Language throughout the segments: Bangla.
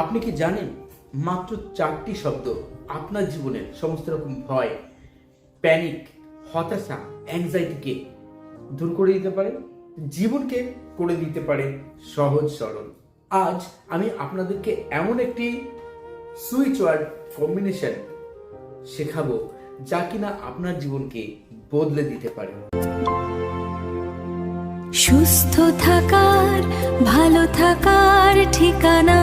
আপনি কি জানেন মাত্র 4টি শব্দ আপনার জীবনের সমস্ত রকম ভয়, প্যানিক, হতাশা, অ্যাংজাইটিকে দূর করে দিতে পারে, জীবনকে করে দিতে পারে সহজ সরল। আজ আমি আপনাদেরকে এমন একটি সুইচ ওয়ার্ড কম্বিনেশন শেখাবো যা কিনা আপনার জীবনকে বদলে দিতে পারে। সুস্থ থাকার, ভালো থাকার ঠিকানা।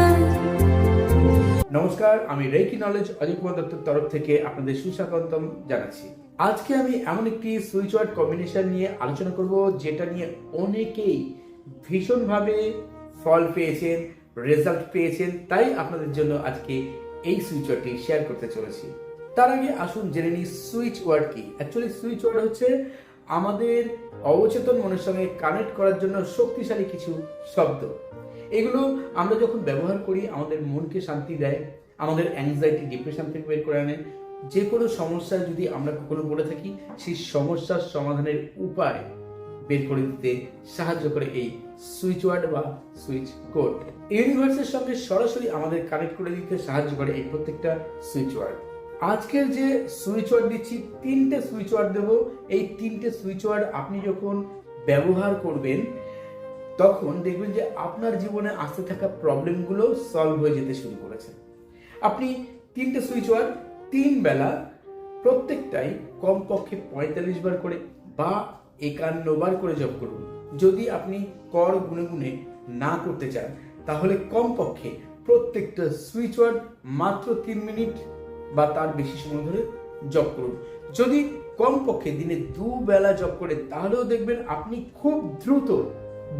নমস্কার, আমি রেকি নলেজ অজয় কুমার দত্তর তরফ থেকে আপনাদের সুস্বাগতম জানাচ্ছি। আজকে আমি এমন একটি সুইচ ওয়ার্ড কম্বিনেশন নিয়ে আলোচনা করব যেটা নিয়ে অনেকেই ভীষণভাবে ফল পেয়েছেন, রেজাল্ট পেয়েছেন, তাই আপনাদের জন্য আজকে এই সুইচ ওয়ার্ডটি শেয়ার করতে চলেছি। তার আগে আসুন জেনে নিই সুইচ ওয়ার্ড কি। অ্যাকচুয়ালি সুইচ ওয়ার্ড হচ্ছে আমাদের অবচেতন মনের সঙ্গে কানেক্ট করার জন্য শক্তিশালী কিছু শব্দ। এগুলো আমরা যখন ব্যবহার করি আমাদের মনকে শান্তি দেয়, আমাদের অ্যাংজাইটি, ডিপ্রেশন থেকে বের করে আনে। যে কোনো সমস্যা যদি আমরা কখনো পড়ে থাকি, সেই সমস্যার সমাধানের উপায় বের করে দিতে সাহায্য করে এই সুইচ ওয়ার্ড বা সুইচ কোড। ইউনিভার্সের সঙ্গে সরাসরি আমাদের কানেক্ট করে দিতে সাহায্য করে এই প্রত্যেকটা সুইচ ওয়ার্ড। আজকের যে সুইচ ওয়ার্ড দিচ্ছি, 3টে সুইচ ওয়ার্ড দেবো। এই 3টে সুইচ ওয়ার্ড আপনি যখন ব্যবহার করবেন তখন দেখবেন যে আপনার জীবনে আসতে থাকা প্রবলেমগুলো সলভ হয়ে যেতে শুরু করেছে। আপনি 3টে সুইচ ওয়ার্ড 3 বেলা প্রত্যেকটাই কমপক্ষে 45 বার করে বা 51 বার করে জপ করুন। যদি আপনি কর গুনে গুনে না করতে চান তাহলে কমপক্ষে প্রত্যেকটা সুইচ ওয়ার্ড মাত্র 3 মিনিট বা তার বেশি সময় ধরে জপ করুন। যদি কমপক্ষে দিনে 2 বেলা জপ করে তাহলেও দেখবেন আপনি খুব দ্রুত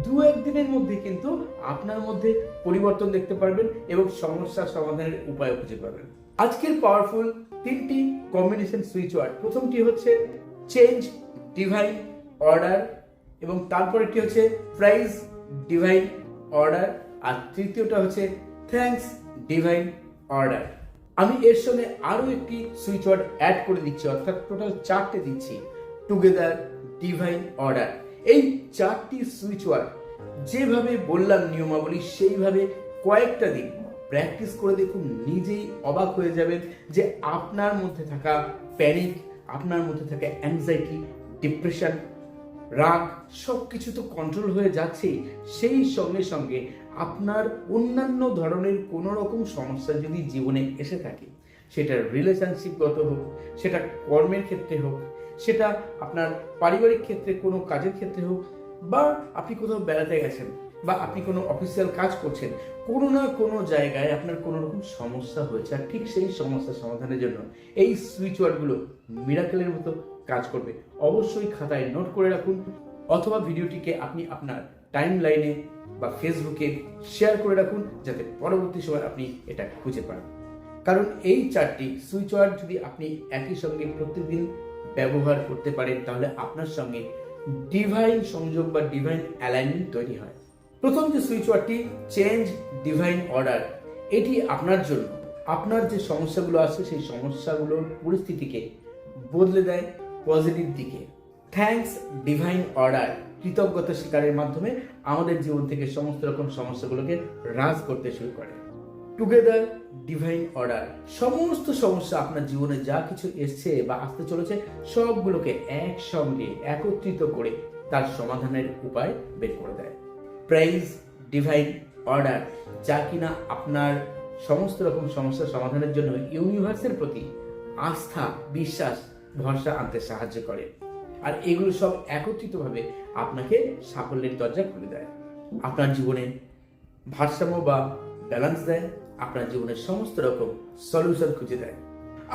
2-1 দিনের মধ্যে কিন্তু আপনার মধ্যে পরিবর্তন দেখতে পারবেন এবং সমস্যার সমাধানের উপায় খুঁজে পাবেন। আজকের পাওয়ারফুল 3টি কম্বিনেশন সুইচ ওয়ার্ড। প্রথমটি হচ্ছে চেঞ্জ ডিভাইন অর্ডার এবং তারপরেরটি হচ্ছে প্রাইজ ডিভাইন অর্ডার আর তৃতীয়টা হচ্ছে থ্যাঙ্কস ডিভাইন অর্ডার। আমি এর সঙ্গে আরো একটি সুইচ ওয়ার্ড অ্যাড করে দিচ্ছি, অর্থাৎ টোটাল 4টে দিচ্ছি, টুগেদার ডিভাইন অর্ডার। এই 4টি সুইচ ওয়ার্ড যেভাবে বললাম নিয়মাবলী, সেইভাবে কয়েকটা দিন প্র্যাকটিস করে দেখুন, নিজেই অবাক হয়ে যাবেন যে আপনার মধ্যে থাকা প্যানিক, আপনার মধ্যে থাকা অ্যাংজাইটি, ডিপ্রেশন, রাগ সবকিছু তো কন্ট্রোল হয়ে যাচ্ছে। সেই সঙ্গে সঙ্গে আপনার অন্যান্য ধরনের কোনো রকম সমস্যা যদি জীবনে এসে থাকে, সেটা রিলেশনশিপগত হোক, সেটা কর্মের ক্ষেত্রে হোক, সেটা আপনার পারিবারিক ক্ষেত্রে কোনো কাজের ক্ষেত্রে হোক, বা আপনি কোথাও বেড়াতে গেছেন বা আপনি কোনো অফিসিয়াল কাজ করছেন, কোনো না কোনো জায়গায় আপনার কোনো রকম সমস্যা হয়েছে, আর ঠিক সেই সমস্যার সমাধানের জন্য এই সুইচ ওয়ার্ডগুলো মিরাকেলের মতো কাজ করবে। অবশ্যই খাতায় নোট করে রাখুন অথবা ভিডিওটিকে আপনি আপনার টাইম লাইনে বা ফেসবুকে শেয়ার করে রাখুন যাতে পরবর্তী সময় আপনি এটা খুঁজে পান। কারণ এই 4টি সুইচ ওয়ার্ড যদি আপনি একই সঙ্গে প্রতিদিন ব্যবহার করতে পারেন তাহলে আপনার সঙ্গে ডিভাইন সংযোগ বা ডিভাইন অ্যালাইনমেন্ট তৈরি হয়। প্রথম যে সুইচ ওয়ার্ডটি চেঞ্জ ডিভাইন অর্ডার, এটি আপনার জন্য আপনার যে সমস্যাগুলো আছে সেই সমস্যাগুলোর পরিস্থিতিকে বদলে দেয় পজিটিভ দিকে। থ্যাঙ্কস ডিভাইন অর্ডার, কৃতজ্ঞতা স্বীকারের মাধ্যমে আমাদের জীবন থেকে সমস্ত রকম সমস্যাগুলোকে হ্রাস করতে শুরু করে। টুগেদার ডিভাইন অর্ডার, সমস্ত সমস্যা আপনার জীবনে যা কিছু এসছে বা আসতে চলেছে সবগুলোকে একসঙ্গে একত্রিত করে তার সমাধানের উপায় বের করে দেয়। প্রাইজ ডিভাইন অর্ডার, যা কিনা আপনার সমস্ত রকম সমস্যার সমাধানের জন্য ইউনিভার্সের প্রতি আস্থা, বিশ্বাস, ভরসা আনতে সাহায্য করে। আর এগুলো সব একত্রিতভাবে আপনাকে সাফল্যের দরজা খুলে দেয়, আপনার জীবনে ভারসাম্য বা ব্যালেন্স দেয়, আপনার জীবনের সমস্ত রকম সলিউশন খুঁজে দেয়।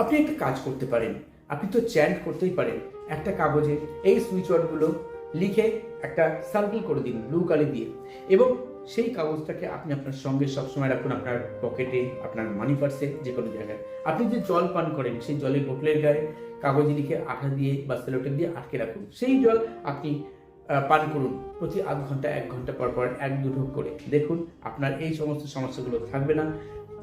আপনি একটা কাজ করতে পারেন, আপনি তো চ্যান্ট করতেই পারেন। একটা কাগজে এই সুইচ ওয়ার্ডগুলো লিখে একটা সার্কেল করে দিন ব্লু কালি দিয়ে, এবং সেই কাগজটাকে আপনি আপনার সঙ্গে সবসময় রাখুন, আপনার পকেটে, আপনার মানি পার্সে, যে কোনো জায়গায়। আপনি যে জল পান করেন সেই জলের বোতলের গায়ে কাগজে লিখে আঠা দিয়ে বা সেলোটেপ দিয়ে আটকে রাখুন। সেই জল আপনি পান করুন প্রতি আধ ঘন্টা 1 ঘন্টা পর পর 1-2 ঢোক করে। দেখুন আপনার এই সমস্ত সমস্যাগুলো থাকবে না।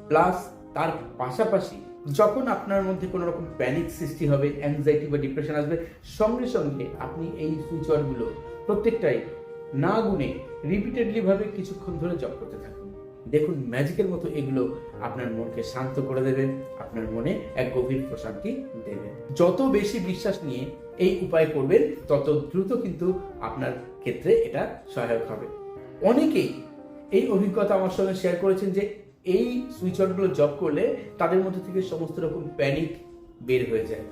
প্লাস তার পাশাপাশি যখন আপনার মধ্যে কোনো রকম প্যানিক সৃষ্টি হবে, অ্যাংজাইটি বা ডিপ্রেশন আসবে, সঙ্গে সঙ্গে আপনি এই সুইচ ওয়ার্ডগুলো প্রত্যেকটাই না গুনে রিপিটেডলি ভাবে কিছুক্ষণ ধরে জপ করতে থাকুন। দেখুন ম্যাজিকের মতো এগুলো আপনার মনকে শান্ত করে দেবে, আপনার মনে এক গভীর প্রশান্তি দেবে। যত বেশি বিশ্বাস নিয়ে এই উপায় করবেন তত দ্রুত কিন্তু আপনার ক্ষেত্রে এটা সহায়ক হবে। অনেকেই এই অভিজ্ঞতা আমার সঙ্গে শেয়ার করেছেন যে এই সুইচ ওয়ার্ডগুলো জপ করলে তাদের মধ্যে থেকে সমস্ত রকম প্যানিক বের হয়ে যায়।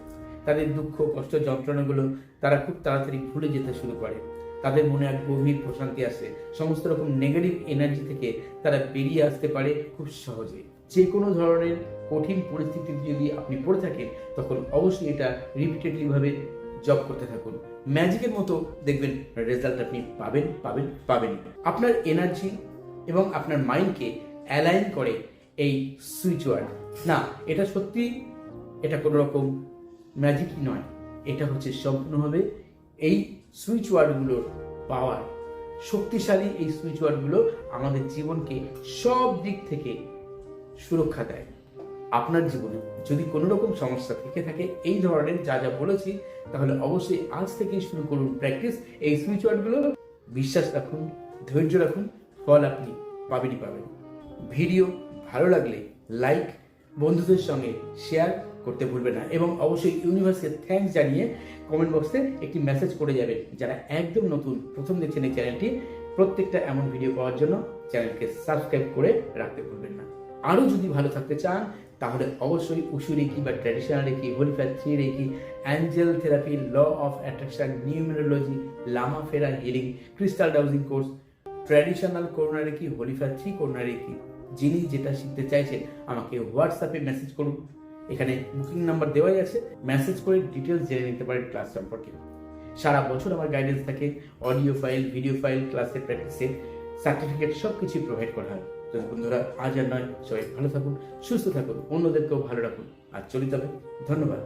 তাদের দুঃখ কষ্ট যন্ত্রণাগুলো তারা খুব তাড়াতাড়ি ভুলে যেতে শুরু করে, তাদের মনে এক গভীর প্রশান্তি আসে, সমস্ত রকম নেগেটিভ এনার্জি থেকে তারা বেরিয়ে আসতে পারে খুব সহজে। যে কোনো ধরনের কঠিন পরিস্থিতিতে যদি আপনি পড়ে থাকেন তখন অবশ্যই এটা রিপিটেডলি ভাবে জব করতে থাকুন। ম্যাজিকের মতো দেখবেন রেজাল্ট আপনি পাবেন। আপনার এনার্জি এবং আপনার মাইন্ডকে অ্যালাইন করে এই সুইচ ওয়ার্ড। না, এটা সত্যি, এটা কোনো রকম ম্যাজিকই নয়, এটা হচ্ছে সম্পূর্ণভাবে এই সুইচ ওয়ার্ডগুলোর পাওয়ার। শক্তিশালী এই সুইচ ওয়ার্ডগুলো আমাদের জীবনকে সব দিক থেকে সুরক্ষা দেয়। আপনার জীবনে যদি কোনো রকম সমস্যা থেকে থাকে এই ধরনের যা বলেছি, তাহলে অবশ্যই আজ থেকেই শুরু করুন প্র্যাকটিস এই সুইচ ওয়ার্ডগুলো। বিশ্বাস রাখুন, ধৈর্য রাখুন, ফল আপনি পাবেন। ভিডিও ভালো লাগলে লাইক, বন্ধুদের সঙ্গে শেয়ার করতে ভুলবেন না এবং অবশ্যই ইউনিভার্সকে থ্যাঙ্কস জানিয়ে কমেন্ট বক্সে একটি মেসেজ করে যাবেন। যারা একদম নতুন প্রথম দেখছেন এই চ্যানেলটি, প্রত্যেকটা এমন ভিডিও পাওয়ার জন্য চ্যানেলকে সাবস্ক্রাইব করে রাখতে ভুলবেন না। আরও যদি ভালো থাকতে চান তাহলে অবশ্যই উশু রেকি বা traditional reiki, holy fire 3 reiki, angel therapy, law of attraction, numerology, lama Fera healing, crystal dowsing course, traditional corona reiki, holy fire 3 corona reiki, যিনি যেটা শিখতে চাইছেন আমাকে হোয়াটসঅ্যাপে মেসেজ করুন। এখানে বুকিং নাম্বার দেওয়াই আছে, মেসেজ করে ডিটেলস জেনে নিতে পারেন ক্লাস সম্পর্কে। সারা বছর আমার গাইডেন্স থাকে, অডিও ফাইল, ভিডিও ফাইল, ক্লাসের প্র্যাকটিসের সার্টিফিকেট সব কিছুই প্রোভাইড করা হয়। তো বন্ধুরা, আজ আর নয়, সবাই ভালো থাকুন, সুস্থ থাকুন, অন্যদেরকেও ভালো রাখুন। আর চলিত হবে। ধন্যবাদ।